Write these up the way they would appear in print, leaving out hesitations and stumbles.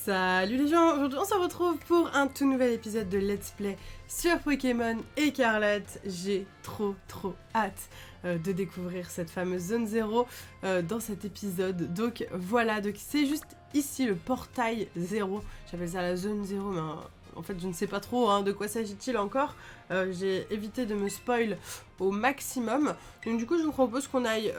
Salut les gens, aujourd'hui on se retrouve pour un tout nouvel épisode de Let's Play sur Pokémon Écarlate. J'ai trop hâte de découvrir cette fameuse zone 0 dans cet épisode. Donc voilà, donc c'est juste ici le portail 0, j'appelle ça la zone 0 mais en fait je ne sais pas trop de quoi s'agit-il encore. J'ai évité de me spoil au maximum, donc du coup je vous propose qu'on aille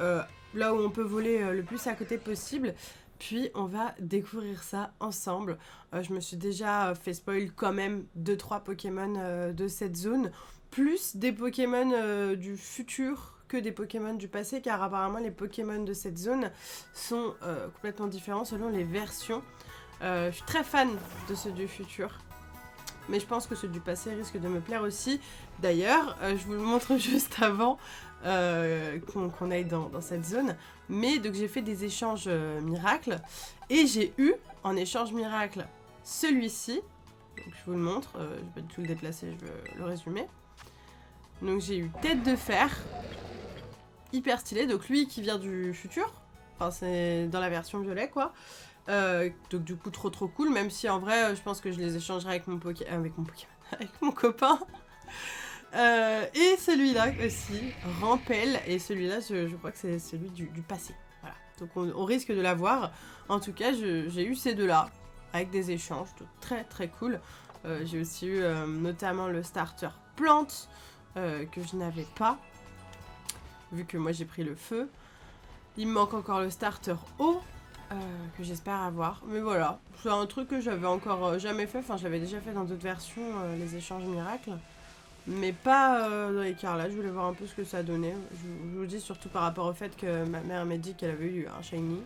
là où on peut voler le plus à côté possible. Puis on va découvrir ça ensemble. Je me suis déjà fait spoil quand même 2-3 Pokémon de cette zone, plus des Pokémon du futur que des Pokémon du passé, car apparemment les Pokémon de cette zone sont complètement différents selon les versions. Je suis très fan de ceux du futur, mais je pense que ceux du passé risquent de me plaire aussi. D'ailleurs, je vous le montre juste avant qu'on aille dans cette zone. Mais donc j'ai fait des échanges miracles. Et j'ai eu, en échange miracle, celui-ci. Donc je vous le montre. Je vais pas du tout le déplacer, je vais le résumer. Donc j'ai eu tête de fer. Hyper stylé. Donc lui qui vient du futur. Enfin c'est dans la version violet quoi. Donc du coup trop cool, même si en vrai je pense que je les échangerai avec mon Pokémon, avec mon copain. Et celui-là aussi, Rampel, et celui-là je crois que c'est celui du passé. Voilà, donc on risque de l'avoir. En tout cas j'ai eu ces deux-là, avec des échanges, donc très cool. J'ai aussi eu notamment le starter plante, que je n'avais pas, vu que moi j'ai pris le feu. Il me manque encore le starter eau, que j'espère avoir. Mais voilà, c'est un truc que j'avais encore jamais fait. Enfin, je l'avais déjà fait dans d'autres versions, les échanges miracles. Mais pas dans Écarlate. Je voulais voir un peu ce que ça donnait. Je vous dis surtout par rapport au fait que ma mère m'a dit qu'elle avait eu un shiny.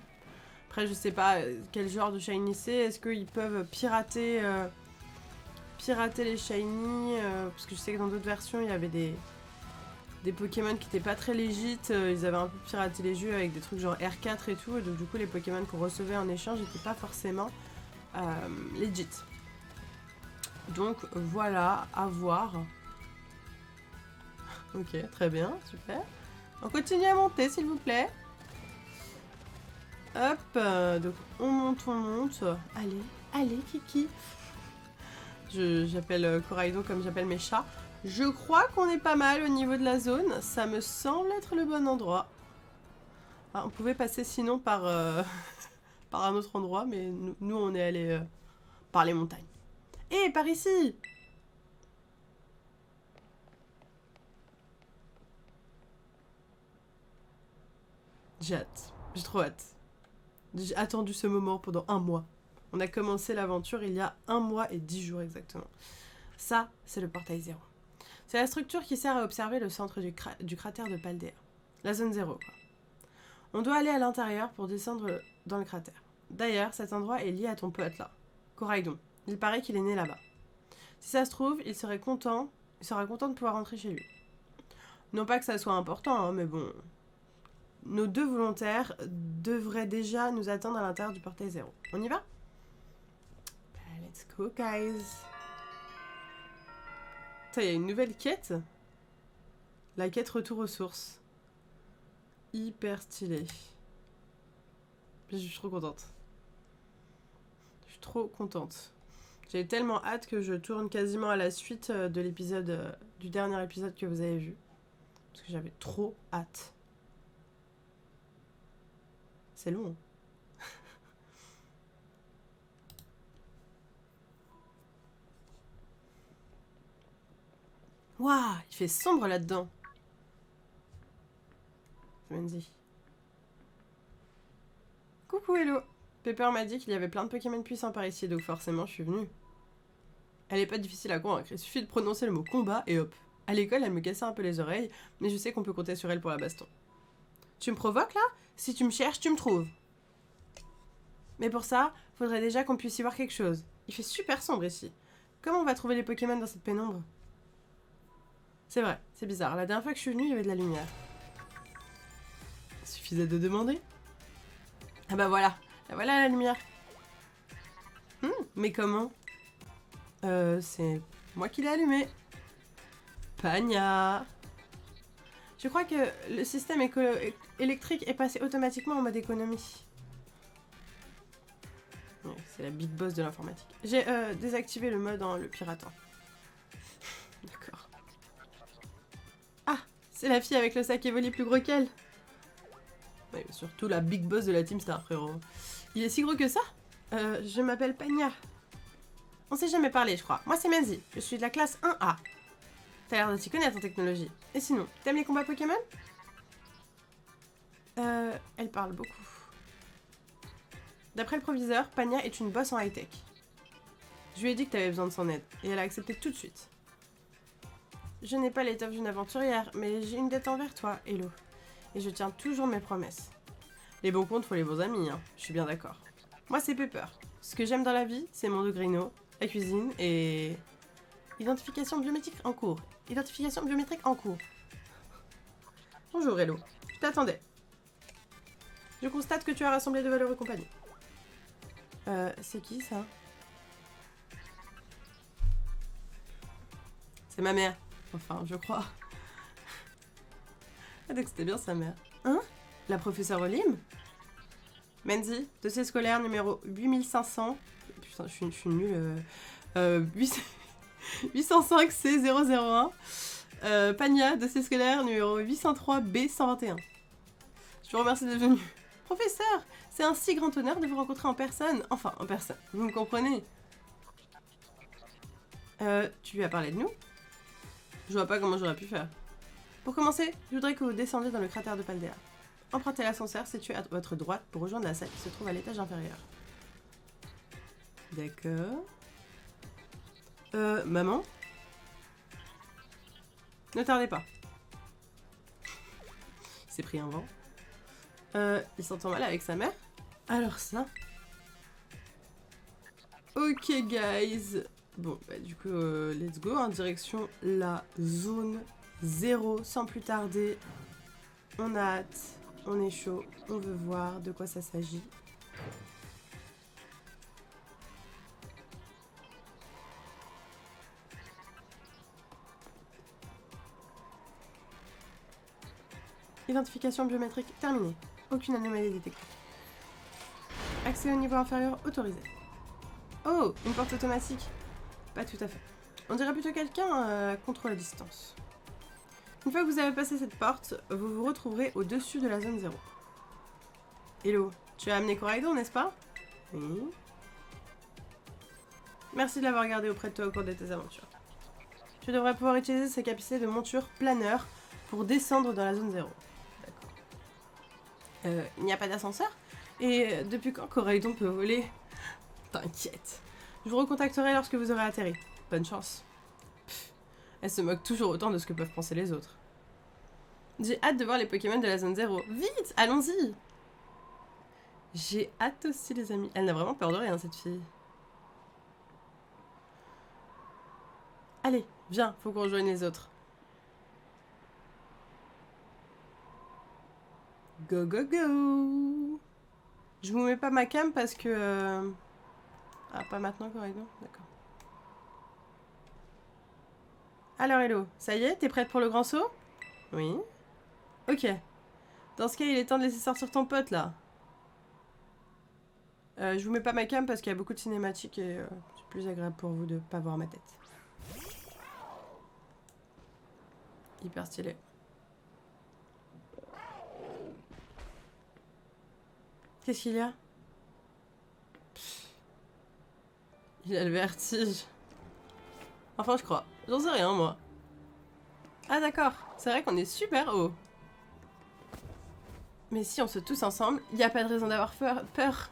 Après, je sais pas quel genre de shiny c'est. Est-ce qu'ils peuvent pirater les shiny parce que je sais que dans d'autres versions, il y avait des Pokémon qui étaient pas très légit, ils avaient un peu piraté les jeux avec des trucs genre R4 et tout, et donc du coup les Pokémon qu'on recevait en échange n'étaient pas forcément legit. Donc voilà, à voir. Ok, très bien, super. On continue à monter s'il vous plaît. Hop, donc on monte. Allez Kiki. J'appelle Coraidon comme j'appelle mes chats. Je crois qu'on est pas mal au niveau de la zone. Ça me semble être le bon endroit. Ah, on pouvait passer sinon par, par un autre endroit, mais nous on est allé par les montagnes. Et par ici! J'ai hâte. J'ai trop hâte. J'ai attendu ce moment pendant 1 mois. On a commencé l'aventure il y a 1 mois et 10 jours exactement. Ça, c'est le portail 0. C'est la structure qui sert à observer le centre du cratère de Paldea. La zone 0, quoi. On doit aller à l'intérieur pour descendre dans le cratère. D'ailleurs, cet endroit est lié à ton pote là, Coraidon. Il paraît qu'il est né là-bas. Si ça se trouve, il sera content de pouvoir rentrer chez lui. Non pas que ça soit important, mais bon. Nos 2 volontaires devraient déjà nous attendre à l'intérieur du portail 0. On y va? Let's go, guys! Il y a une nouvelle quête. La quête retour aux sources. Hyper stylé. Je suis trop contente. Je suis trop contente. J'ai tellement hâte que je tourne quasiment à la suite de l'épisode, du dernier épisode que vous avez vu. Parce que j'avais trop hâte. C'est long. Waouh, il fait sombre là-dedans. Mendy. Coucou, hello. Pepper m'a dit qu'il y avait plein de Pokémon puissants par ici, donc forcément je suis venue. Elle est pas difficile à convaincre, il suffit de prononcer le mot combat et hop. À l'école, elle me cassait un peu les oreilles, mais je sais qu'on peut compter sur elle pour la baston. Tu me provoques là? Si tu me cherches, tu me trouves. Mais pour ça, faudrait déjà qu'on puisse y voir quelque chose. Il fait super sombre ici. Comment on va trouver les Pokémon dans cette pénombre? C'est vrai, c'est bizarre. La dernière fois que je suis venue, il y avait de la lumière. Il suffisait de demander. Ah bah voilà. Là voilà la lumière. Mais comment? C'est moi qui l'ai allumé. Pagna. Je crois que le système électrique est passé automatiquement en mode économie. Ouais, C'est la big boss de l'informatique. J'ai désactivé le mode en le piratant. D'accord. Ah, c'est la fille avec le sac Evoli plus gros qu'elle. Ouais, surtout la big boss de la Team Star, frérot. Il est si gros que ça? Je m'appelle Pania. On s'est jamais parlé, je crois. Moi, c'est Menzi. Je suis de la classe 1A. T'as l'air de t'y connaître en technologie. Et sinon, t'aimes les combats Pokémon? Elle parle beaucoup. D'après le proviseur, Pania est une boss en high-tech. Je lui ai dit que t'avais besoin de son aide, et elle a accepté tout de suite. Je n'ai pas l'étoffe d'une aventurière, mais j'ai une dette envers toi, Hello. Et je tiens toujours mes promesses. Les bons comptes font les bons amis, hein. Je suis bien d'accord. Moi, c'est Pepper. Ce que j'aime dans la vie, c'est mon Grino, la cuisine et... Identification biométrique en cours. Identification biométrique en cours. Bonjour, Hello. Je t'attendais. Je constate que tu as rassemblé de valeureux compagnons. C'est qui, ça? C'est ma mère. Enfin, je crois. Ah, donc c'était bien sa mère. Hein? La professeure Olim? Menzi, dossier scolaire numéro 8500. Putain, je suis nulle. 805 C001. Pania, dossier scolaire numéro 803 B121. Je vous remercie d'être venu. Professeur, c'est un si grand honneur de vous rencontrer en personne. Enfin, en personne. Vous me comprenez? Tu lui as parlé de nous? Je vois pas comment j'aurais pu faire. Pour commencer, je voudrais que vous descendiez dans le cratère de Paldea. Empruntez l'ascenseur situé à votre droite pour rejoindre la salle qui se trouve à l'étage inférieur. D'accord. Maman? Ne tardez pas. Il s'est pris un vent. Il s'entend mal avec sa mère? Alors ça. Ok, guys. Bon, bah du coup, let's go, en direction la zone 0, sans plus tarder. On a hâte, on est chaud, on veut voir de quoi ça s'agit. Identification biométrique terminée. Aucune anomalie détectée. Accès au niveau inférieur autorisé. Oh, une porte automatique. Pas tout à fait. On dirait plutôt quelqu'un contrôle à distance. Une fois que vous avez passé cette porte, vous vous retrouverez au-dessus de la zone 0. Hello, tu as amené Koraidon, n'est-ce pas? Oui. Merci de l'avoir gardé auprès de toi au cours de tes aventures. Tu devrais pouvoir utiliser ces capacités de monture planeur pour descendre dans la zone 0. D'accord. Il n'y a pas d'ascenseur? Et depuis quand Koraidon peut voler? T'inquiète. Je vous recontacterai lorsque vous aurez atterri. Bonne chance. Pff, elle se moque toujours autant de ce que peuvent penser les autres. J'ai hâte de voir les Pokémon de la zone 0. Vite, allons-y! J'ai hâte aussi, les amis. Elle n'a vraiment peur de rien, cette fille. Allez, viens, faut qu'on rejoigne les autres. Go, go, go! Je vous mets pas ma cam parce que... Ah, pas maintenant, Corridon? D'accord. Alors, Hello, ça y est, t'es prête pour le grand saut? Oui. Ok. Dans ce cas, il est temps de laisser sortir ton pote, là. Je vous mets pas ma cam parce qu'il y a beaucoup de cinématiques et c'est plus agréable pour vous de pas voir ma tête. Hyper stylé. Qu'est-ce qu'il y a? Il a le vertige. Enfin, je crois. J'en sais rien, moi. Ah, d'accord. C'est vrai qu'on est super haut. Mais si on se tous ensemble, il n'y a pas de raison d'avoir peur.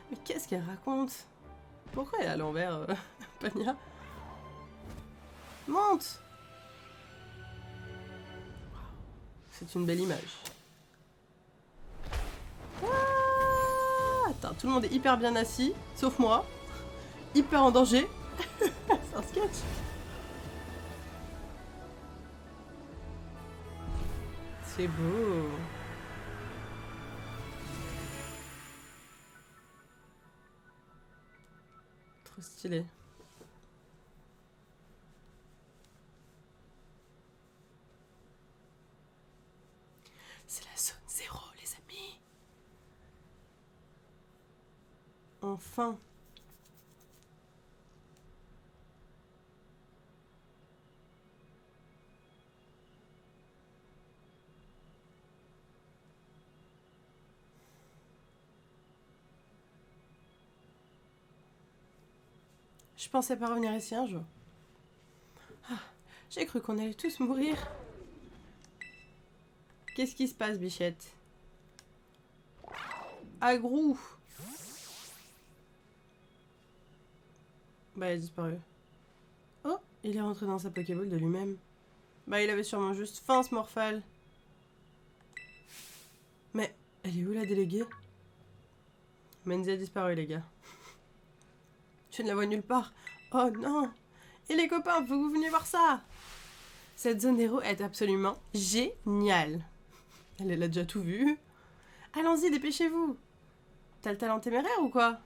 Mais qu'est-ce qu'elle raconte? Pourquoi elle est à l'envers, Pania? Monte! C'est une belle image. Ah, attends, tout le monde est hyper bien assis, sauf moi. Hyper en danger. C'est un sketch. C'est beau. Trop stylé. C'est la zone 0, les amis. Enfin. Je pensais pas revenir ici un jour. Ah, j'ai cru qu'on allait tous mourir. Qu'est-ce qui se passe, bichette? Agrou. Bah, il a disparu. Oh, il est rentré dans sa Pokéball de lui-même. Bah, il avait sûrement juste faim, ce Morphal. Mais, elle est où, la déléguée? Menzi a disparu, les gars. Je ne la vois nulle part. Oh non! Et les copains, faut que vous veniez voir ça! Cette zone héros est absolument géniale. Elle a déjà tout vu. Allons-y, dépêchez-vous! T'as le talent téméraire ou quoi?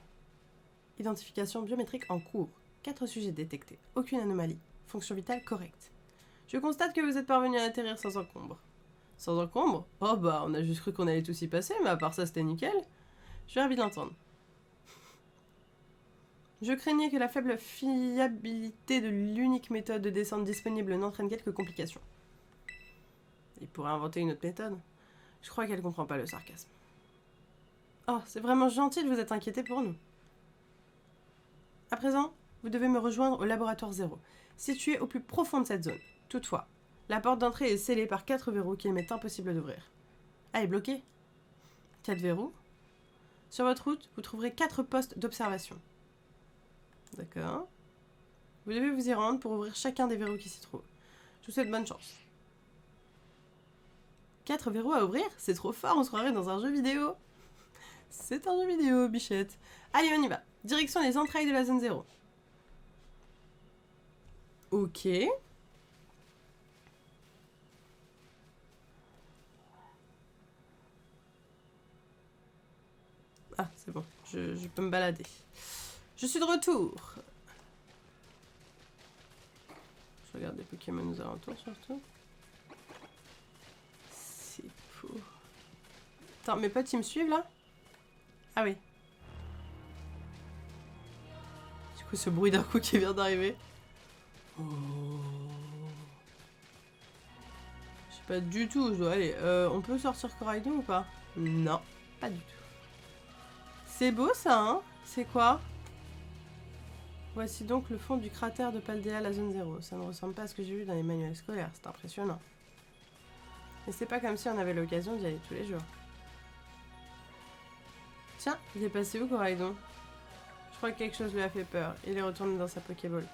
Identification biométrique en cours. 4 sujets détectés. Aucune anomalie. Fonction vitale correcte. Je constate que vous êtes parvenu à atterrir sans encombre. Sans encombre? Oh bah, on a juste cru qu'on allait tous y passer, mais à part ça, c'était nickel. Je suis ravie de l'entendre. Je craignais que la faible fiabilité de l'unique méthode de descente disponible n'entraîne quelques complications. Il pourrait inventer une autre méthode. Je crois qu'elle comprend pas le sarcasme. Oh, c'est vraiment gentil de vous être inquiété pour nous. À présent, vous devez me rejoindre au laboratoire 0, situé au plus profond de cette zone. Toutefois, la porte d'entrée est scellée par 4 verrous qu'il m'est impossible d'ouvrir. Ah, elle est bloquée. 4 verrous. Sur votre route, vous trouverez 4 postes d'observation. D'accord. Vous devez vous y rendre pour ouvrir chacun des verrous qui s'y trouvent. Je vous souhaite bonne chance. 4 verrous à ouvrir? C'est trop fort, on se croirait dans un jeu vidéo. C'est un jeu vidéo, bichette. Allez, on y va. Direction les entrailles de la zone 0. Ok. Ah, c'est bon. Je peux me balader. Je suis de retour. Je regarde les Pokémon aux alentours, surtout. C'est fou. Attends, mes potes, ils me suivent, là? Ah oui. Du coup, ce bruit d'un coup qui vient d'arriver. Oh. Je sais pas du tout où je dois aller. On peut sortir Koraidon ou pas? Non, pas du tout. C'est beau, ça, hein? C'est quoi? Voici donc le fond du cratère de Paldea, la zone 0. Ça ne ressemble pas à ce que j'ai vu dans les manuels scolaires. C'est impressionnant. Et c'est pas comme si on avait l'occasion d'y aller tous les jours. Tiens, il est passé où, Koraidon? Je crois que quelque chose lui a fait peur. Il est retourné dans sa Pokéball.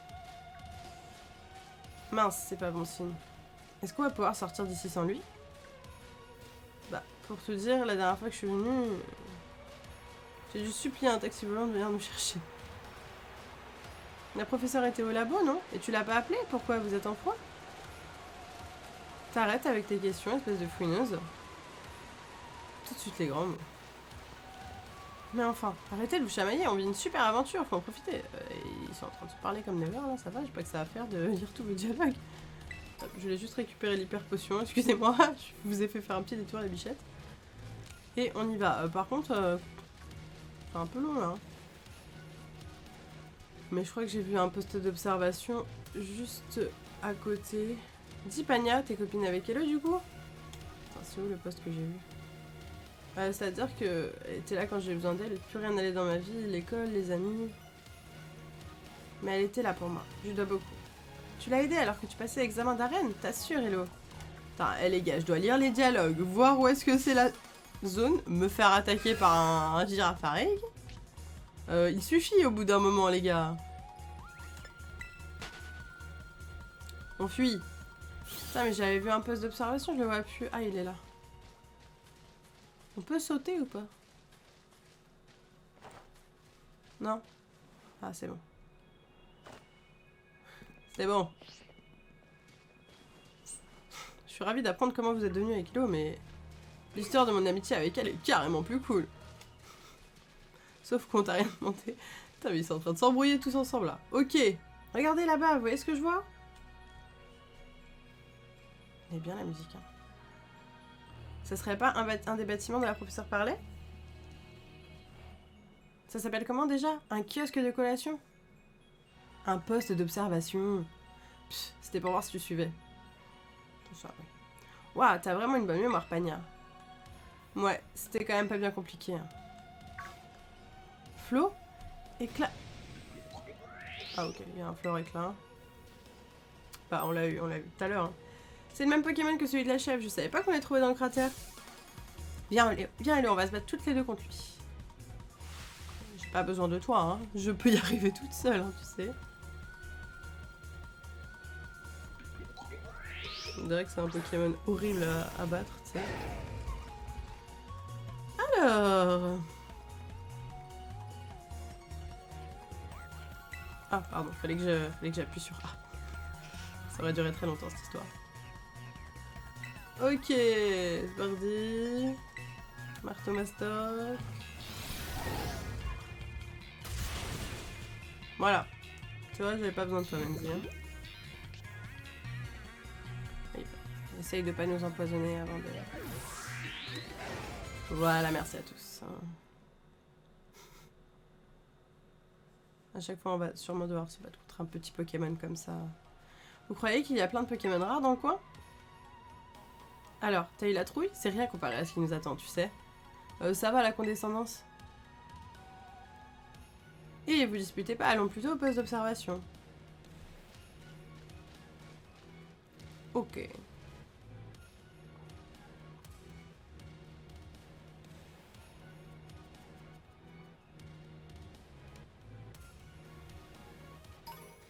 Mince, c'est pas bon signe. Est-ce qu'on va pouvoir sortir d'ici sans lui? Bah, pour tout dire, la dernière fois que je suis venue, j'ai dû supplier un taxi volant de venir nous chercher. La professeure était au labo, non? Et tu l'as pas appelée? Pourquoi? Vous êtes en froid? T'arrêtes avec tes questions, espèce de fouineuse. Tout de suite les grands mots. Mais enfin, arrêtez de vous chamailler, on vit une super aventure, faut en profiter. Ils sont en train de se parler comme never, là, ça va, j'ai pas que ça à faire de lire tous vos dialogues. Je voulais juste récupérer l'hyper potion, excusez-moi, je vous ai fait faire un petit détour les bichettes. Et on y va. Par contre, c'est un peu long là. Mais je crois que j'ai vu un poste d'observation juste à côté. Dis Pania, t'es copine avec Hello du coup? C'est où le poste que j'ai vu? C'est-à-dire que elle était là quand j'ai besoin d'elle, plus rien n'allait dans ma vie, l'école, les amis. Mais elle était là pour moi, je lui dois beaucoup. Tu l'as aidée alors que tu passais l'examen d'arène, t'assures Hello? Putain, les gars, je dois lire les dialogues, voir où est-ce que c'est la zone, me faire attaquer par un Girafarig. Il suffit au bout d'un moment, les gars. On fuit. Putain, mais j'avais vu un poste d'observation, je le vois plus. Ah, il est là. On peut sauter ou pas? Non? Ah, c'est bon. C'est bon. Je suis ravie d'apprendre comment vous êtes devenu avec Hilo, mais l'histoire de mon amitié avec elle est carrément plus cool. Sauf qu'on t'a rien demandé. Putain, mais ils sont en train de s'embrouiller tous ensemble là. Ok. Regardez là-bas, vous voyez ce que je vois? Elle est bien la musique, hein. Ça serait pas un des bâtiments de la professeure Parler? Ça s'appelle comment déjà? Un kiosque de collation? Un poste d'observation. C'était pour voir si tu suivais. Tout ça, ouais. Waouh, t'as vraiment une bonne mémoire, Pania. Ouais, c'était quand même pas bien compliqué. Hein. Flo? Éclat... Ah ok, il y a un Florec là. Bah on l'a eu tout à l'heure. Hein. C'est le même Pokémon que celui de la chèvre, je savais pas qu'on l'ait trouvé dans le cratère. Viens, allez, on va se battre toutes les deux contre lui. J'ai pas besoin de toi, hein. Je peux y arriver toute seule, hein, tu sais. On dirait que c'est un Pokémon horrible à battre, tu sais. Alors... Ah, pardon, fallait que j'appuie sur A. Ça aurait duré très longtemps, cette histoire. Ok, c'est parti. Marteau Mastoc. Voilà. Tu vois, j'avais pas besoin de toi, Menzi. Hein. Essaye de pas nous empoisonner avant de... Voilà, merci à tous. À chaque fois, on va sûrement devoir se battre contre un petit Pokémon comme ça. Vous croyez qu'il y a plein de Pokémon rares dans le coin? Alors, t'as eu la trouille? C'est rien comparé à ce qui nous attend, tu sais. Ça va la condescendance? Et vous disputez pas, allons plutôt au poste d'observation. Ok.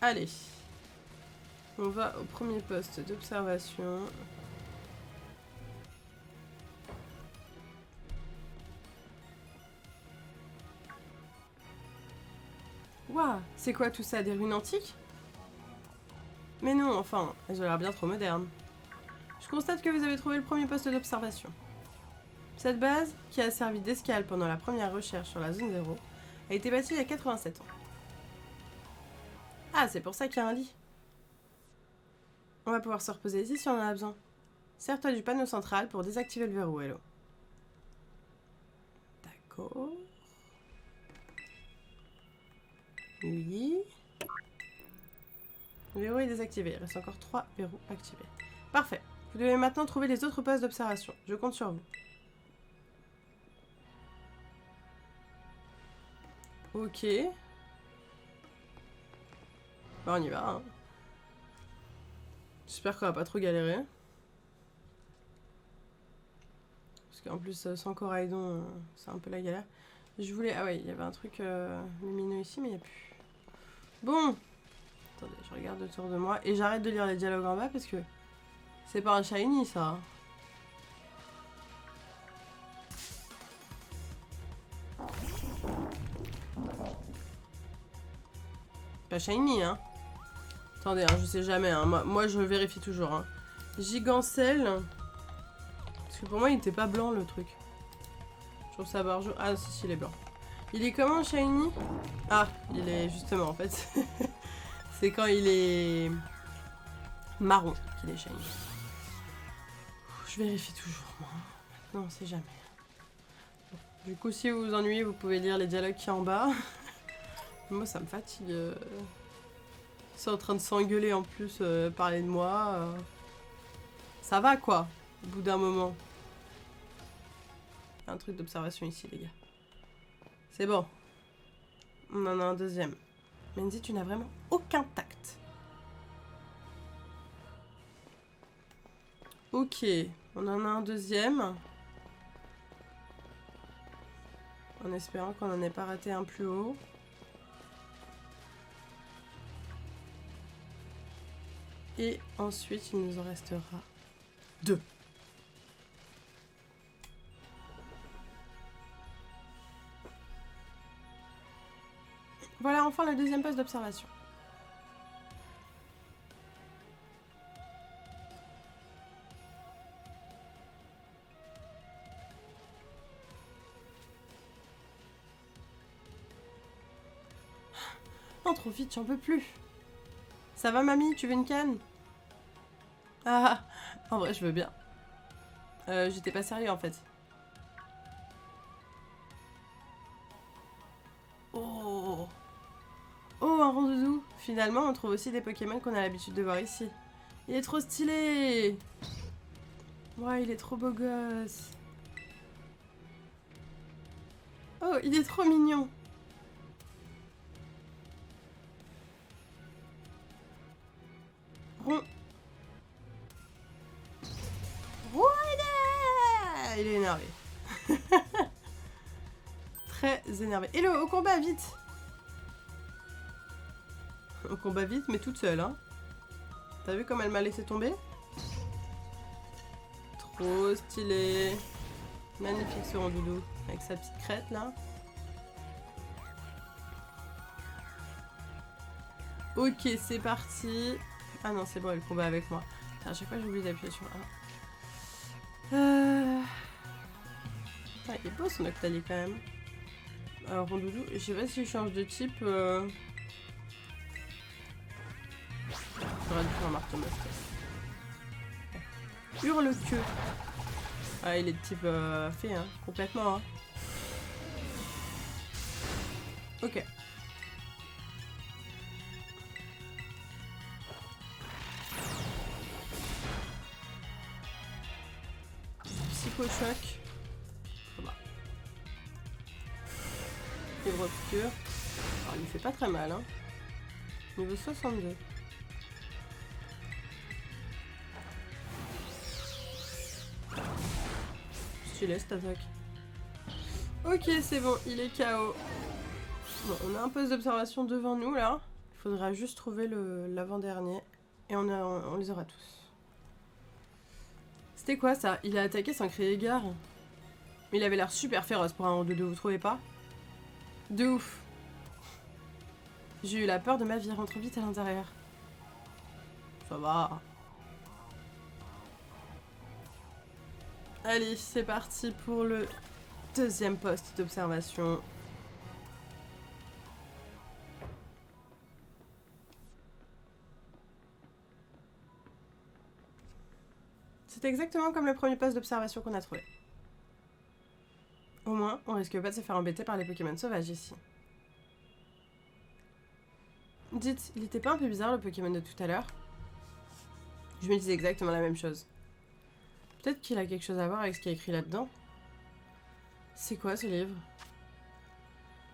Allez. On va au premier poste d'observation. Waouh, c'est quoi tout ça, des ruines antiques? Mais non, enfin, elles ont l'air bien trop modernes. Je constate que vous avez trouvé le premier poste d'observation. Cette base, qui a servi d'escale pendant la première recherche sur la zone 0, a été bâtie il y a 87 ans. Ah, c'est pour ça qu'il y a un lit. On va pouvoir se reposer ici si on en a besoin. Sers-toi du panneau central pour désactiver le verrou, Hello. D'accord. Oui. Le verrou est désactivé. Il reste encore 3 verrous activés. Parfait. Vous devez maintenant trouver les autres postes d'observation. Je compte sur vous. Ok. Bah, on y va. Hein. J'espère qu'on va pas trop galérer. Parce qu'en plus, sans Coraidon, c'est un peu la galère. Je voulais... Ah ouais, il y avait un truc lumineux ici, mais il n'y a plus. Bon. Attendez, je regarde autour de moi. Et j'arrête de lire les dialogues en bas parce que... C'est pas un shiny, ça. Pas shiny, hein. Attendez, hein, je sais jamais. Hein. Moi, je vérifie toujours. Hein. Gigancelle. Parce que pour moi, il était pas blanc, le truc. Je trouve ça barjou. Ah, si, il est blanc. Il est comment, shiny? Ah, il est justement, en fait. C'est quand il est marron qu'il est shiny. Je vérifie toujours, moi. Non, c'est jamais. Du coup, si vous vous ennuyez, vous pouvez lire les dialogues qui y a en bas. Moi, ça me fatigue. Ils sont en train de s'engueuler en plus, parler de moi. Ça va, quoi, au bout d'un moment. Il y a un truc d'observation ici, les gars. C'est bon. On en a un deuxième. Menzi, tu n'as vraiment aucun tact. Ok, on en a un deuxième. En espérant qu'on n'en ait pas raté un plus haut. Et ensuite, il nous en restera 2. Voilà enfin le deuxième poste d'observation. Non, trop vite, j'en peux plus. Ça va, mamie? Tu veux une canne? Ah, en vrai, je veux bien. J'étais pas sérieux, en fait. Oh! Oh, un rondoudou! Finalement, on trouve aussi des Pokémon qu'on a l'habitude de voir ici. Il est trop stylé! Ouais, il est trop beau gosse. Oh, il est trop mignon. il est énervé. Très énervé. Hello, au combat, vite! Au combat vite, mais toute seule, hein. T'as vu comme elle m'a laissé tomber? Trop stylé. Magnifique ce rondoudou. Avec sa petite crête, là. Ok, c'est parti. Ah non, c'est bon, elle combat avec moi. Putain, à chaque fois, j'oublie d'appuyer sur A. Ah, il est beau son Octali quand même. Alors, rondoudou, je sais pas si je change de type. J'aurais dû faire un marteau master. Hurle-queue. Ah, il est de type fée, hein, complètement. Hein. Ok. Psycho-choc. Voilà. Fibre-piqûre. Alors, il lui fait pas très mal, hein. Niveau 62. Stylé cette attaque. Ok, c'est bon, il est KO. Bon, on a un poste d'observation devant nous là. Il faudra juste trouver l'avant-dernier. Et on les aura tous. C'était quoi ça? Il a attaqué sans crier gare. Mais il avait l'air super féroce pour un rondoudou, vous trouvez pas? De ouf. J'ai eu la peur de ma vie, rentre vite à l'intérieur. Ça va. Allez, c'est parti pour le deuxième poste d'observation. C'est exactement comme le premier poste d'observation qu'on a trouvé. Au moins, on risque pas de se faire embêter par les Pokémon sauvages ici. Dites, il était pas un peu bizarre le Pokémon de tout à l'heure? Je me disais exactement la même chose. Peut-être qu'il a quelque chose à voir avec ce qu'il y a écrit là-dedans. C'est quoi ce livre?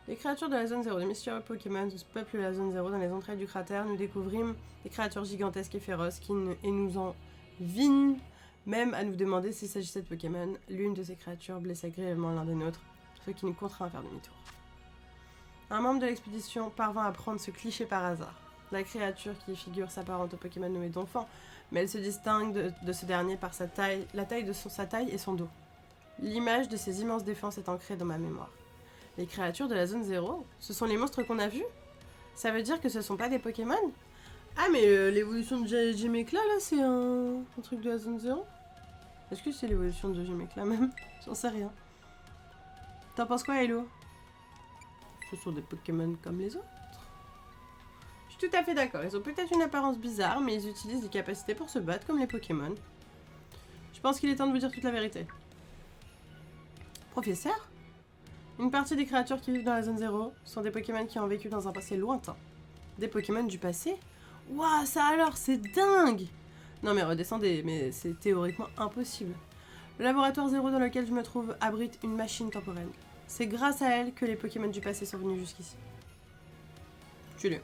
Les créatures de la zone 0, des mystérieux Pokémon peuplent la zone 0 dans les entrailles du cratère. Nous découvrîmes des créatures gigantesques et féroces et nous en vîmes même à nous demander s'il s'agissait de Pokémon. L'une de ces créatures blessa grièvement l'un des nôtres, ce qui nous contraint à faire demi-tour. Un membre de l'expédition parvint à prendre ce cliché par hasard. La créature qui y figure s'apparente au Pokémon nommé Donphan, mais elle se distingue de ce dernier par sa taille, la taille de sa taille et son dos. L'image de ces immenses défenses est ancrée dans ma mémoire. Les créatures de la zone 0, ce sont les monstres qu'on a vus? Ça veut dire que ce sont pas des Pokémon? Ah mais l'évolution de Jimekla là, c'est un truc de la zone 0? Est-ce que c'est l'évolution de Jimekla même? J'en sais rien. T'en penses quoi, Hello? Ce sont des Pokémon comme les autres. Je suis tout à fait d'accord, ils ont peut-être une apparence bizarre, mais ils utilisent des capacités pour se battre comme les Pokémon. Je pense qu'il est temps de vous dire toute la vérité. Professeur? Une partie des créatures qui vivent dans la zone 0 sont des Pokémon qui ont vécu dans un passé lointain. Des Pokémon du passé? Waouh, ça alors, c'est dingue! Non mais redescendez, mais c'est théoriquement impossible. Le laboratoire 0 dans lequel je me trouve abrite une machine temporelle. C'est grâce à elle que les Pokémon du passé sont venus jusqu'ici. Tue-le.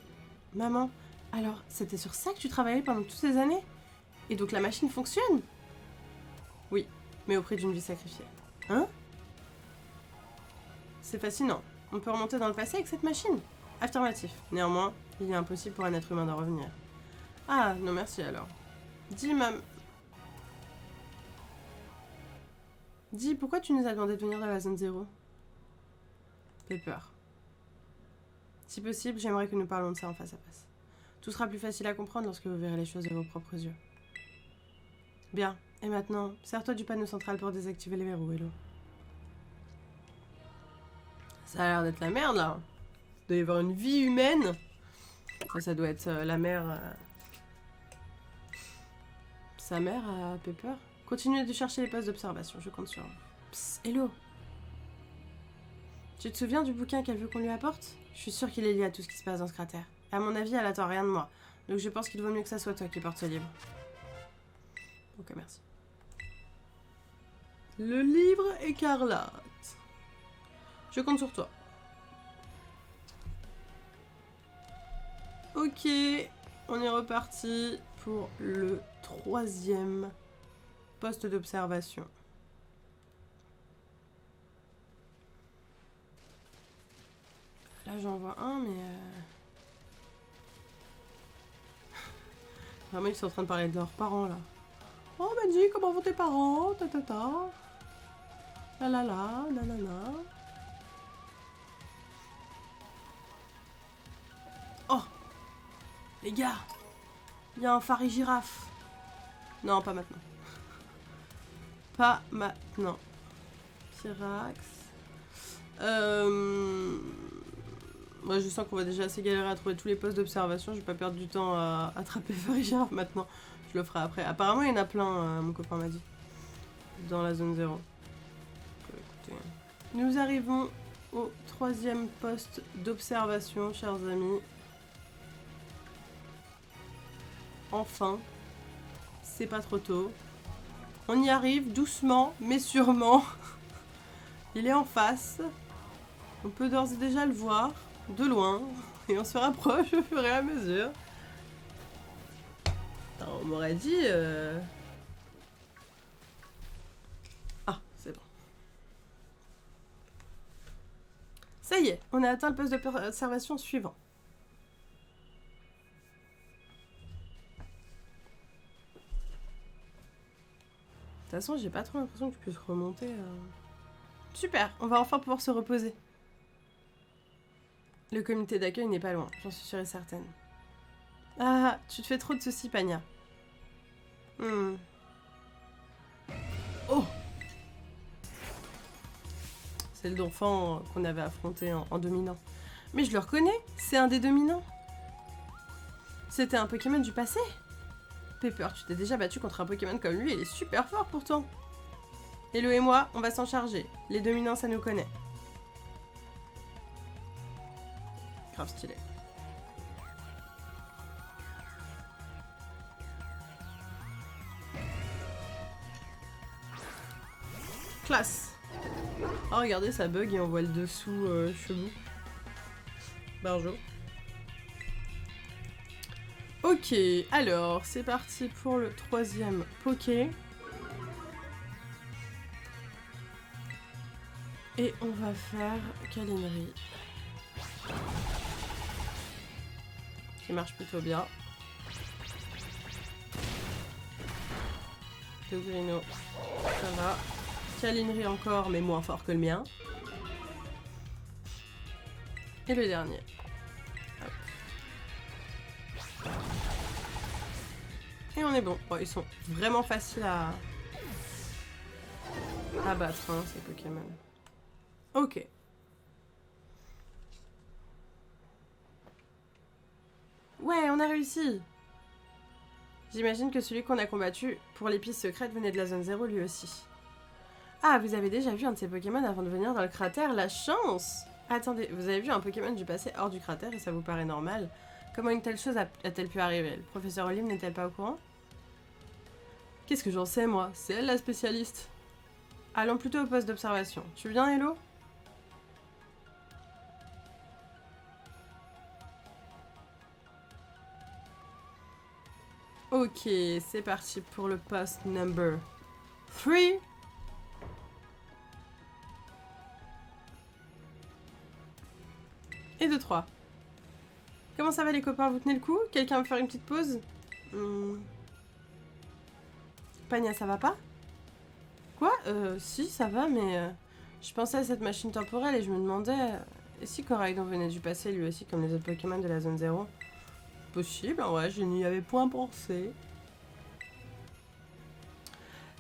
Maman, alors c'était sur ça que tu travaillais pendant toutes ces années? Et donc la machine fonctionne? Oui, mais au prix d'une vie sacrifiée. Hein? C'est fascinant. On peut remonter dans le passé avec cette machine? Affirmatif. Néanmoins, il est impossible pour un être humain d'en revenir. Ah, non merci alors. Dis, pourquoi tu nous as demandé de venir dans la zone 0? Pepper. Si possible, j'aimerais que nous parlions de ça en face à face. Tout sera plus facile à comprendre lorsque vous verrez les choses de vos propres yeux. Bien. Et maintenant, sers-toi du panneau central pour désactiver les verrous, Hello. Ça a l'air d'être la merde, là. Il doit y avoir une vie humaine. Ça doit être la mère... Sa mère à Pepper. Continuez de chercher les postes d'observation, je compte sur vous. Psst, Hello. Tu te souviens du bouquin qu'elle veut qu'on lui apporte? Je suis sûre qu'il est lié à tout ce qui se passe dans ce cratère. À mon avis, elle attend rien de moi. Donc je pense qu'il vaut mieux que ça soit toi qui porte ce livre. Ok, merci. Le livre écarlate. Je compte sur toi. Ok, on est reparti pour le troisième poste d'observation. Là j'en vois un mais... Vraiment ils sont en train de parler de leurs parents là. Oh Benji, comment vont tes parents? Ta ta ta. La la la, nanana. Oh les gars, il y a un phare girafe. Non, pas maintenant. Pas maintenant. Pyrax. Moi je sens qu'on va déjà assez galérer à trouver tous les postes d'observation. Je vais pas perdre du temps à attraper phare girafe maintenant. Je le ferai après. Apparemment il y en a plein, mon copain m'a dit. Dans la zone 0. Écoutez. Nous arrivons au 3e poste d'observation, chers amis. Enfin. C'est pas trop tôt. On y arrive doucement, mais sûrement. Il est en face. On peut d'ores et déjà le voir, de loin. Et on se rapproche au fur et à mesure. Alors, on m'aurait dit... Ah, c'est bon. Ça y est, on a atteint le poste d'observation suivant. De toute façon, j'ai pas trop l'impression que tu puisses remonter. Super, on va enfin pouvoir se reposer. Le comité d'accueil n'est pas loin, j'en suis sûre et certaine. Ah, tu te fais trop de soucis, Pania. Oh! C'est le Donphan qu'on avait affronté en dominant. Mais je le reconnais, c'est un des dominants. C'était un Pokémon du passé. Pepper, tu t'es déjà battu contre un Pokémon comme lui, il est super fort pourtant. Hello et moi, on va s'en charger. Les dominants, ça nous connaît. Grave stylé. Classe. Oh, regardez, ça bug et on voit le dessous chelou. Barjo. Ok, alors, c'est parti pour le 3e Poké. Et on va faire câlinerie. Qui marche plutôt bien. Dogrino, ça va. Câlinerie encore, mais moins fort que le mien. Et le dernier. Hop. Et on est bon. Bon, ils sont vraiment faciles à battre, hein, ces Pokémon. Ok. Ouais, on a réussi. J'imagine que celui qu'on a combattu pour les pistes secrètes venait de la zone 0 lui aussi. Ah, vous avez déjà vu un de ces Pokémon avant de venir dans le cratère? La chance! Attendez, vous avez vu un Pokémon du passé hors du cratère et ça vous paraît normal? Comment une telle chose a-t-elle pu arriver? Le professeur Olim n'est-elle pas au courant? Qu'est-ce que j'en sais, moi? C'est elle la spécialiste. Allons plutôt au poste d'observation. Tu viens, Hello? Ok, c'est parti pour le poste number 3. Et 2, 3. Comment ça va les copains? Vous tenez le coup? Quelqu'un veut faire une petite pause? Pania, ça va pas? Quoi? Si, ça va, mais... je pensais à cette machine temporelle et je me demandais... et si Koraidon venait du passé lui aussi, comme les autres Pokémon de la zone 0? Possible, ouais, je n'y avais point pensé.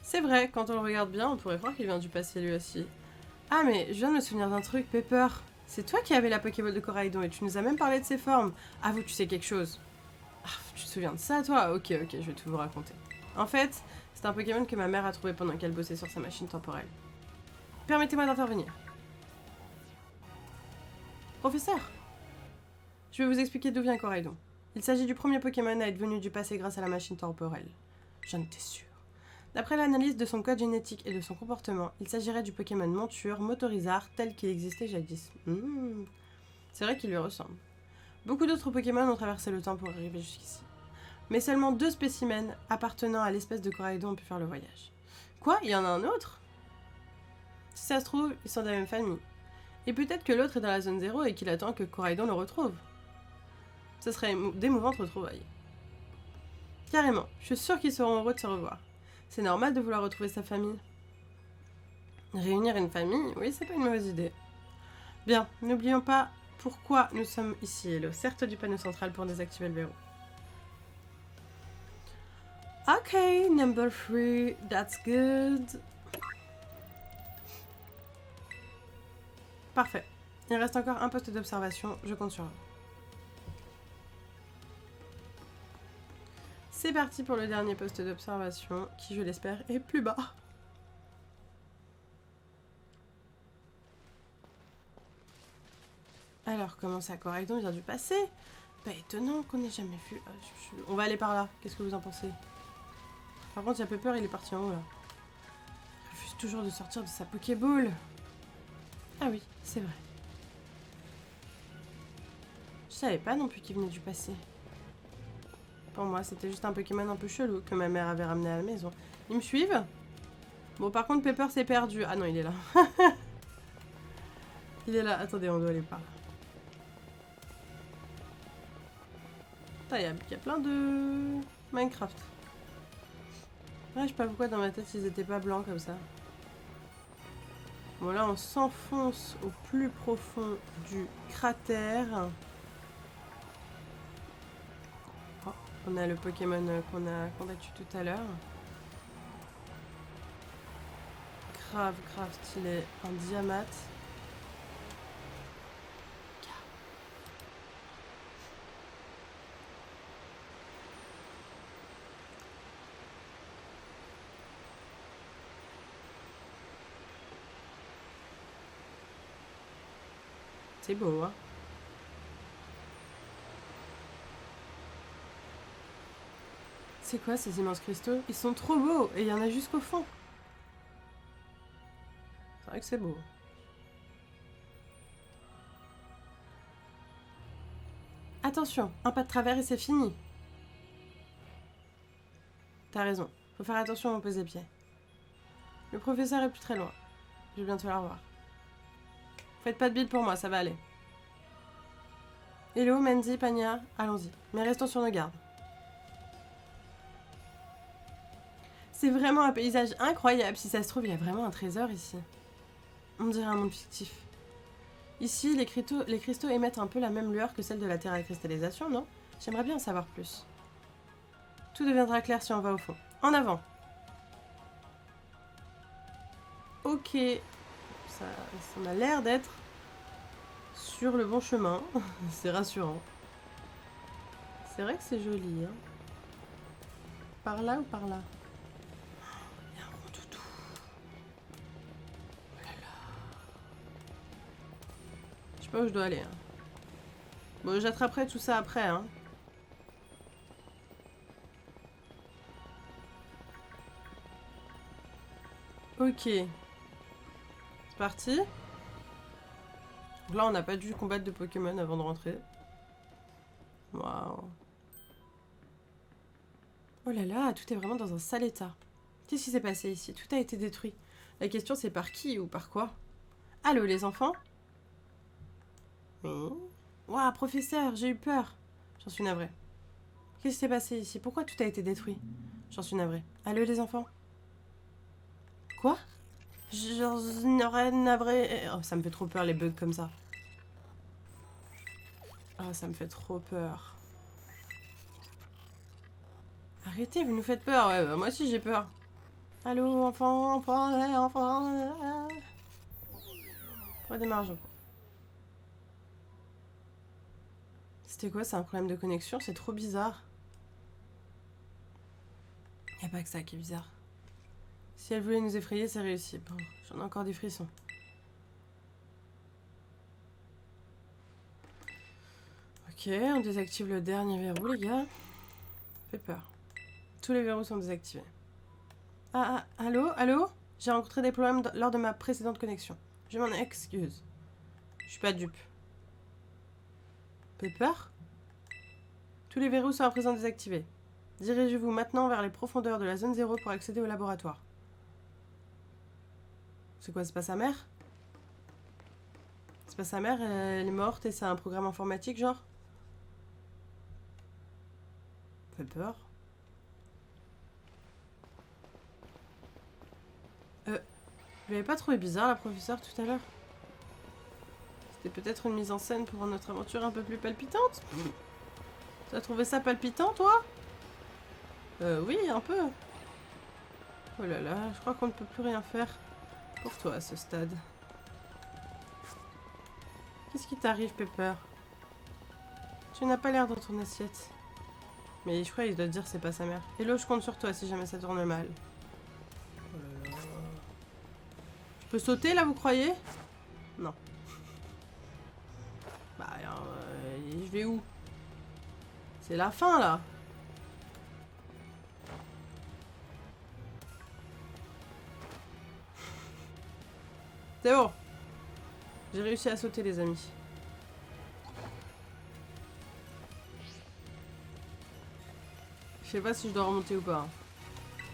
C'est vrai, quand on le regarde bien, on pourrait croire qu'il vient du passé lui aussi. Ah, mais je viens de me souvenir d'un truc, Pepper. C'est toi qui avais la Pokéball de Koraidon et tu nous as même parlé de ses formes. Avoue, tu sais quelque chose. Ah, tu te souviens de ça, toi? Ok, je vais tout vous raconter. En fait, c'est un Pokémon que ma mère a trouvé pendant qu'elle bossait sur sa machine temporelle. Permettez-moi d'intervenir. Professeur, je vais vous expliquer d'où vient Koraidon. Il s'agit du premier Pokémon à être venu du passé grâce à la machine temporelle. J'en étais sûre. D'après l'analyse de son code génétique et de son comportement, il s'agirait du Pokémon monture Motorizard tel qu'il existait jadis. C'est vrai qu'il lui ressemble. Beaucoup d'autres Pokémon ont traversé le temps pour arriver jusqu'ici. Mais seulement 2 spécimens appartenant à l'espèce de Koraidon ont pu faire le voyage. Quoi? Il y en a un autre? Si ça se trouve, ils sont de la même famille. Et peut-être que l'autre est dans la zone 0 et qu'il attend que Coraidon le retrouve. Ce serait d'émouvantes retrouvailles. Carrément, je suis sûre qu'ils seront heureux de se revoir. C'est normal de vouloir retrouver sa famille. Réunir une famille, oui, c'est pas une mauvaise idée. Bien, n'oublions pas pourquoi nous sommes ici, Hello. Certes du panneau central pour désactiver le verrou. Ok, number 3, that's good. Parfait. Il reste encore un poste d'observation, je compte sur vous. C'est parti pour le dernier poste d'observation, qui, je l'espère, est plus bas. Alors, comment ça, Coraidon vient du passé? Pas étonnant qu'on n'ait jamais vu. On va aller par là, qu'est-ce que vous en pensez? Par contre, il y a Pepper, il est parti en haut, là. Il refuse toujours de sortir de sa Pokéball. Ah oui, c'est vrai. Je savais pas non plus qu'il venait du passé. Pour moi, c'était juste un Pokémon un peu chelou que ma mère avait ramené à la maison. Ils me suivent? Bon, par contre, Pepper s'est perdu. Ah non, il est là. Il est là. Attendez, on doit aller par là. Il y a plein de Minecraft. Ouais, je sais pas pourquoi dans ma tête ils étaient pas blancs comme ça. Bon, là, on s'enfonce au plus profond du cratère. Oh, on a le Pokémon qu'on a combattu tout à l'heure. Grave stylé. Un Diamant. C'est beau, hein? C'est quoi ces immenses cristaux? Ils sont trop beaux et il y en a jusqu'au fond. C'est vrai que c'est beau. Attention, un pas de travers et c'est fini. T'as raison, faut faire attention à poser pied. Le professeur est plus très loin. Je vais bientôt la revoir. Faites pas de bide pour moi, ça va aller. Hello, Mandy, Pania, allons-y. Mais restons sur nos gardes. C'est vraiment un paysage incroyable. Si ça se trouve, il y a vraiment un trésor ici. On dirait un monde fictif. Ici, les cristaux émettent un peu la même lueur que celle de la terre à cristallisation, non? J'aimerais bien en savoir plus. Tout deviendra clair si on va au fond. En avant! Ok. Ça a l'air d'être sur le bon chemin. C'est rassurant. C'est vrai que c'est joli, hein. Par là ou par là? Il y a un rond toutou. Oh là là. Je sais pas où je dois aller, hein. Bon, j'attraperai tout ça après, hein. Ok. C'est parti. Là, on n'a pas dû combattre de Pokémon avant de rentrer. Waouh. Oh là là, tout est vraiment dans un sale état. Qu'est-ce qui s'est passé ici? Tout a été détruit. La question, c'est par qui ou par quoi? Allô, les enfants? Oui. Waouh, professeur, j'ai eu peur. J'en suis navrée. Qu'est-ce qui s'est passé ici? Pourquoi tout a été détruit? J'en suis navrée. Allô, les enfants? Quoi? J'en suis navrée. Oh, ça me fait trop peur, les bugs comme ça. Oh, ça me fait trop peur. Arrêtez, vous nous faites peur. Ouais, bah, moi aussi, j'ai peur. Allô, enfants. Redémarre, je crois. C'était quoi? C'est un problème de connexion? C'est trop bizarre. Y a pas que ça qui est bizarre. Si elle voulait nous effrayer, c'est réussi. Bon, j'en ai encore des frissons. Ok, on désactive le dernier verrou, les gars. Fait peur. Tous les verrous sont désactivés. Allô? J'ai rencontré des problèmes lors de ma précédente connexion. Je m'en excuse. Je suis pas dupe. Pepper? Tous les verrous sont à présent désactivés. Dirigez-vous maintenant vers les profondeurs de la zone 0 pour accéder au laboratoire. C'est quoi, c'est pas sa mère? C'est pas sa mère, elle est morte et c'est un programme informatique, genre? Ça fait peur. Vous l'avez pas trouvé bizarre, la professeure, tout à l'heure? C'était peut-être une mise en scène pour rendre notre aventure un peu plus palpitante? Tu as trouvé ça palpitant, toi? Oui, un peu. Oh là là, je crois qu'on ne peut plus rien faire pour toi à ce stade. Qu'est-ce qui t'arrive, Pepper? Tu n'as pas l'air dans ton assiette. Mais je crois qu'il doit dire que c'est pas sa mère. Hello, je compte sur toi si jamais ça tourne mal. Oh là là. Je peux sauter là, vous croyez? Non. Bah, je vais où? C'est la fin là. C'est bon. J'ai réussi à sauter, les amis. Je sais pas si je dois remonter ou pas.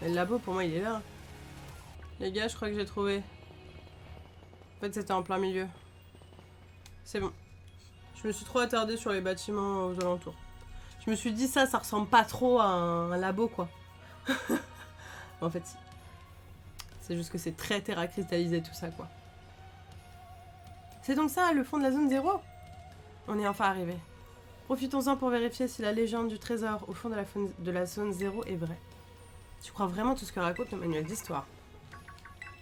Mais le labo, pour moi, il est là. Les gars, je crois que j'ai trouvé. En fait, c'était en plein milieu. C'est bon. Je me suis trop attardée sur les bâtiments aux alentours. Je me suis dit, ça ressemble pas trop à un labo, quoi. En fait, si. C'est juste que c'est très terra cristallisé, tout ça, quoi. C'est donc ça, le fond de la zone 0? On est enfin arrivé. Profitons-en pour vérifier si la légende du trésor au fond de la zone 0 est vraie. Tu crois vraiment tout ce que raconte le manuel d'histoire?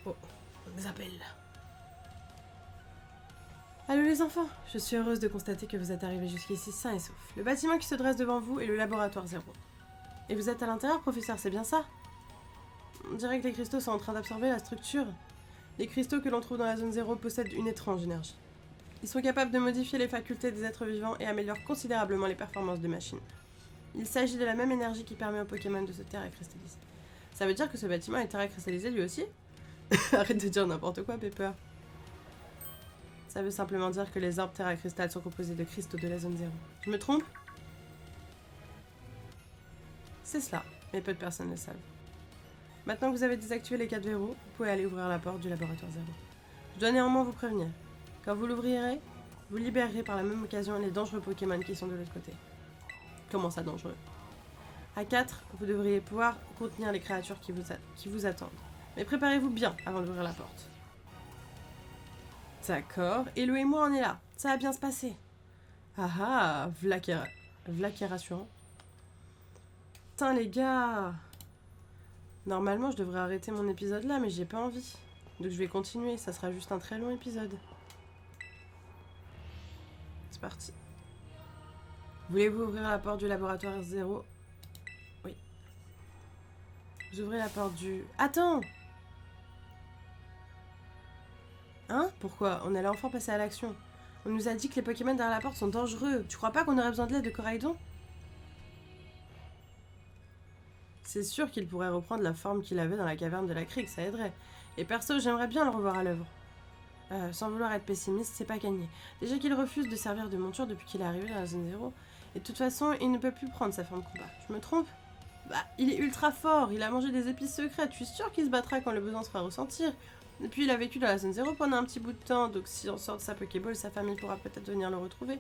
Oh, on nous appelle. Allô les enfants, je suis heureuse de constater que vous êtes arrivés jusqu'ici sains et saufs. Le bâtiment qui se dresse devant vous est le laboratoire 0. Et vous êtes à l'intérieur, professeur, c'est bien ça? On dirait que les cristaux sont en train d'absorber la structure. Les cristaux que l'on trouve dans la zone 0 possèdent une étrange énergie. Ils sont capables de modifier les facultés des êtres vivants et améliorent considérablement les performances des machines. Il s'agit de la même énergie qui permet aux Pokémon de se terra-cristalliser. Ça veut dire que ce bâtiment est terra-cristallisé lui aussi? Arrête de dire n'importe quoi, Pepper. Ça veut simplement dire que les orbes terra-cristal sont composés de cristaux de la zone 0. Je me trompe? C'est cela, mais peu de personnes le savent. Maintenant que vous avez désactivé les 4 verrous, vous pouvez aller ouvrir la porte du laboratoire 0. Je dois néanmoins vous prévenir. Quand vous l'ouvrirez, vous libérerez par la même occasion les dangereux Pokémon qui sont de l'autre côté. Comment ça, dangereux? À 4, vous devriez pouvoir contenir les créatures qui vous attendent. Mais préparez-vous bien avant d'ouvrir la porte. D'accord, Hello et moi on est là. Ça va bien se passer. Ah ah, v'là qui est rassurant. Putain les gars. Normalement je devrais arrêter mon épisode là, mais j'ai pas envie. Donc je vais continuer, ça sera juste un très long épisode. C'est parti. Voulez-vous ouvrir la porte du laboratoire 0? Oui. Vous ouvrez la porte du... Attends! Hein? Pourquoi? On allait enfin passer à l'action. On nous a dit que les Pokémon derrière la porte sont dangereux. Tu crois pas qu'on aurait besoin de l'aide de Coraidon? C'est sûr qu'il pourrait reprendre la forme qu'il avait dans la caverne de la crique, ça aiderait. Et perso, j'aimerais bien le revoir à l'œuvre. Sans vouloir être pessimiste, c'est pas gagné. Déjà qu'il refuse de servir de monture depuis qu'il est arrivé dans la zone 0. Et de toute façon, il ne peut plus prendre sa forme de combat. Je me trompe? Bah, il est ultra fort, il a mangé des épices secrètes. Je suis sûre qu'il se battra quand le besoin se fera ressentir. Et puis il a vécu dans la zone 0 pendant un petit bout de temps, donc si on sort de sa Pokéball, sa famille pourra peut-être venir le retrouver.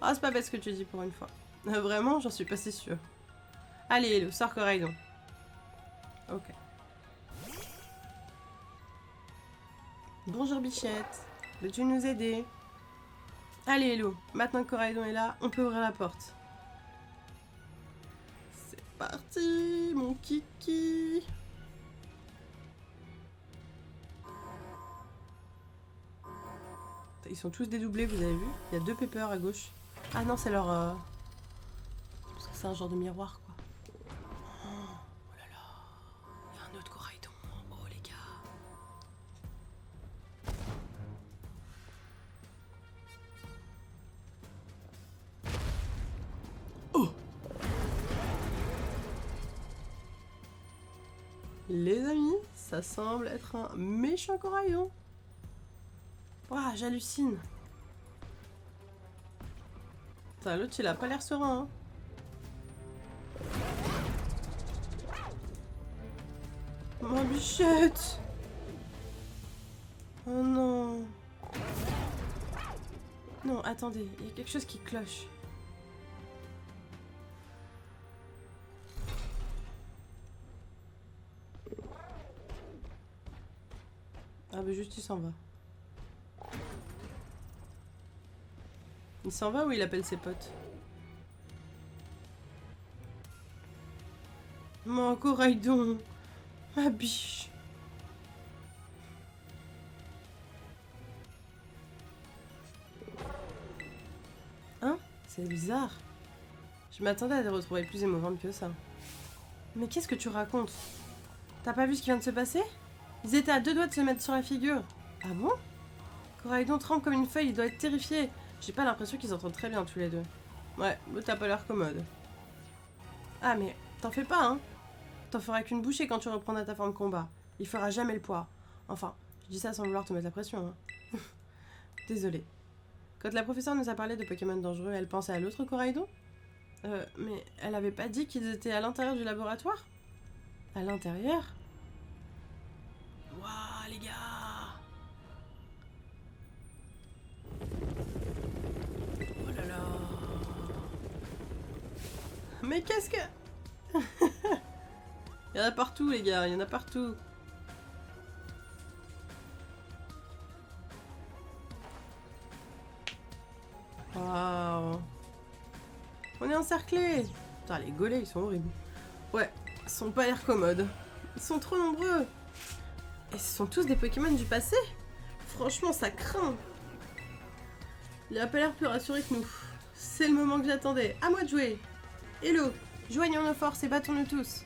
Ah, c'est pas bête ce que tu dis pour une fois. Vraiment, j'en suis pas si sûre. Allez, Hello, sors Coraidon. Ok. Bonjour Bichette, veux-tu nous aider? Allez Hello, maintenant que Coraidon est là, on peut ouvrir la porte. C'est parti, mon kiki. Ils sont tous dédoublés, vous avez vu? Il y a 2 Pepper à gauche. Ah non, c'est leur... Parce que c'est un genre de miroir, quoi. Oh là là. Il y a un autre Coraidon. Oh les gars. Oh! Les amis, ça semble être un méchant Coraidon. Ouah, j'hallucine. Putain, l'autre, il a pas l'air serein, hein. Ma bichette! Oh non! Non, attendez, il y a quelque chose qui cloche. Ah bah juste il s'en va. Il s'en va ou il appelle ses potes? Mon Coraidon, ma biche. Hein? C'est bizarre. Je m'attendais à les retrouver plus émouvantes que ça. Mais qu'est-ce que tu racontes? T'as pas vu ce qui vient de se passer? Ils étaient à 2 doigts de se mettre sur la figure. Ah bon? Coraidon tremble comme une feuille, il doit être terrifié. J'ai pas l'impression qu'ils entendent très bien tous les deux. Ouais, mais t'as pas l'air commode. Ah mais, t'en fais pas, hein? T'en feras qu'une bouchée quand tu reprendras ta forme combat. Il fera jamais le poids. Enfin, je dis ça sans vouloir te mettre la pression, hein. Désolée. Quand la professeure nous a parlé de Pokémon dangereux, elle pensait à l'autre Coraidon? Mais elle avait pas dit qu'ils étaient à l'intérieur du laboratoire? À l'intérieur? Waouh, les gars! Oh là là! Mais qu'est-ce que... Il y en a partout, les gars, il y en a partout. Waouh! On est encerclés! Putain, les golets, ils sont horribles. Ouais, ils sont pas l'air commodes. Ils sont trop nombreux. Et ce sont tous des Pokémon du passé? Franchement, ça craint. Il a pas l'air plus rassuré que nous. C'est le moment que j'attendais. À moi de jouer. Hello, joignons nos forces et battons-nous tous.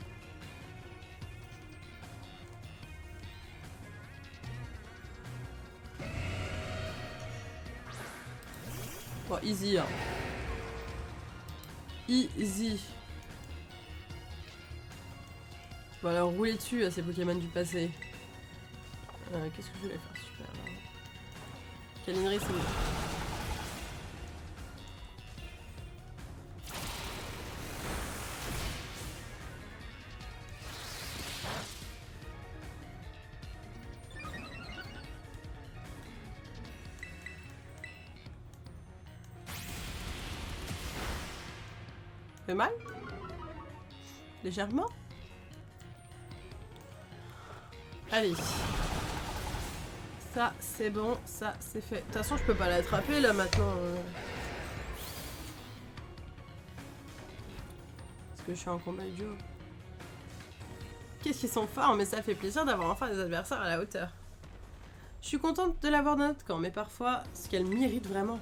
Bon, easy, hein. Easy. Bon, alors rouler dessus à ces Pokémon du passé. Qu'est-ce que je voulais faire? Super. Câlinerie, c'est bon. Fait mal? Légèrement? Allez. Ça, c'est bon. Ça, c'est fait. De toute façon, je peux pas l'attraper, là, maintenant. Parce que je suis en combat duo. Qu'est-ce qu'ils sont forts, mais ça fait plaisir d'avoir enfin des adversaires à la hauteur. Je suis contente de l'avoir dans notre camp, mais parfois, ce qu'elle m'irrite vraiment.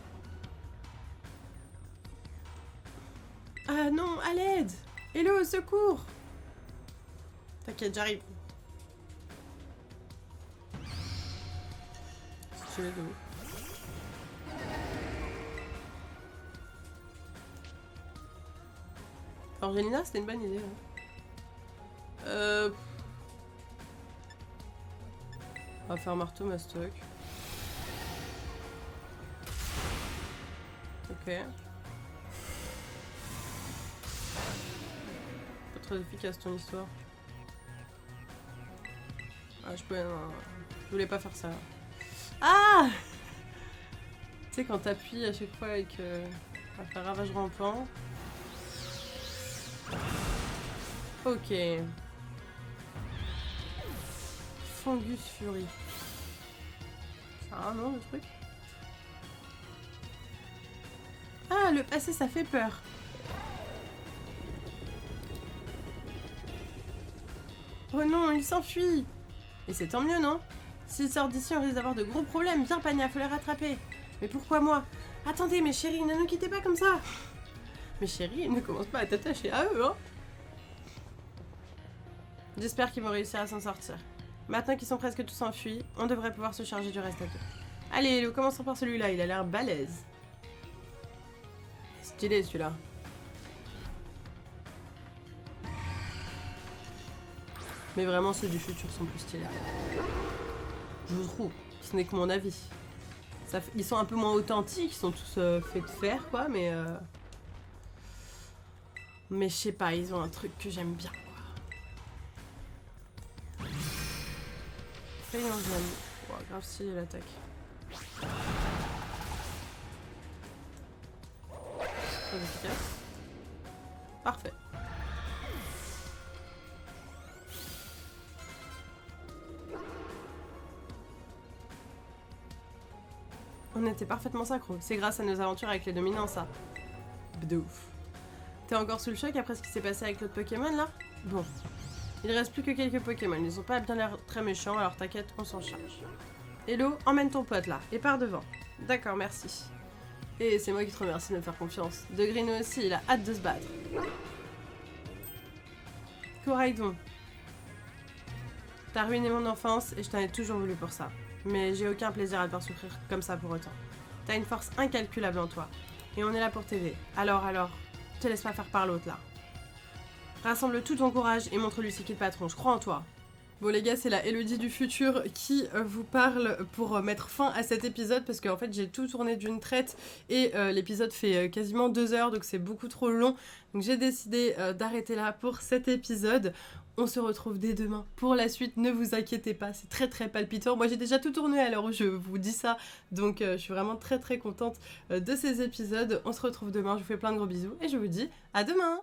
Ah non, à l'aide! Hello, au secours! T'inquiète, j'arrive. Je vais de où? Angelina, c'était une bonne idée. Hein. On va faire marteau mastoc. Ok. Pas très efficace ton histoire. Ah, je pouvais. Non, je voulais pas faire ça. Ah! Tu sais, quand t'appuies à chaque fois avec. On va faire ravage rampant. Ok. Fungus Fury. Ah non, le truc. Ah, le passé, ça fait peur. Oh non, il s'enfuit. Et c'est tant mieux, non? S'il sort d'ici, on risque d'avoir de gros problèmes. Viens, Pania, faut les rattraper. Mais pourquoi moi? Attendez, mes chéris, ne nous quittez pas comme ça. Mes chéris, ne commence pas à t'attacher à eux, hein. J'espère qu'ils vont réussir à s'en sortir. Maintenant qu'ils sont presque tous enfuis, on devrait pouvoir se charger du reste à deux. Allez, nous commençons par celui-là, il a l'air balèze. Stylé celui-là. Mais vraiment, ceux du futur sont plus stylés. Je vous trouve. Ce n'est que mon avis. Ils sont un peu moins authentiques, ils sont tous faits de fer, quoi, mais... Mais je sais pas, ils ont un truc que j'aime bien, quoi. Rayon jaune. Wow, grave stylé l'attaque. Très efficace. Parfait. On était parfaitement synchro. C'est grâce à nos aventures avec les dominants, ça. De ouf. T'es encore sous le choc après ce qui s'est passé avec l'autre Pokémon, là? Bon. Il reste plus que quelques Pokémon. Ils ont pas bien l'air très méchants, alors t'inquiète, on s'en charge. Hello, emmène ton pote, là, et pars devant. D'accord, merci. Et c'est moi qui te remercie de me faire confiance. De Grino aussi, il a hâte de se battre. Coraidon. T'as ruiné mon enfance, et je t'en ai toujours voulu pour ça. Mais j'ai aucun plaisir à te voir souffrir comme ça pour autant. T'as une force incalculable en toi. Et on est là pour t'aider. Alors, te laisse pas faire par l'autre là. Rassemble tout ton courage et montre-lui c'est qui le patron, je crois en toi. Bon les gars, c'est la Elodie du futur qui vous parle pour mettre fin à cet épisode parce qu'en fait j'ai tout tourné d'une traite et l'épisode fait quasiment 2 heures donc c'est beaucoup trop long. Donc j'ai décidé d'arrêter là pour cet épisode. On se retrouve dès demain pour la suite, ne vous inquiétez pas, c'est très très palpitant. Moi j'ai déjà tout tourné à l'heure où je vous dis ça, donc je suis vraiment très très contente de ces épisodes. On se retrouve demain, je vous fais plein de gros bisous et je vous dis à demain.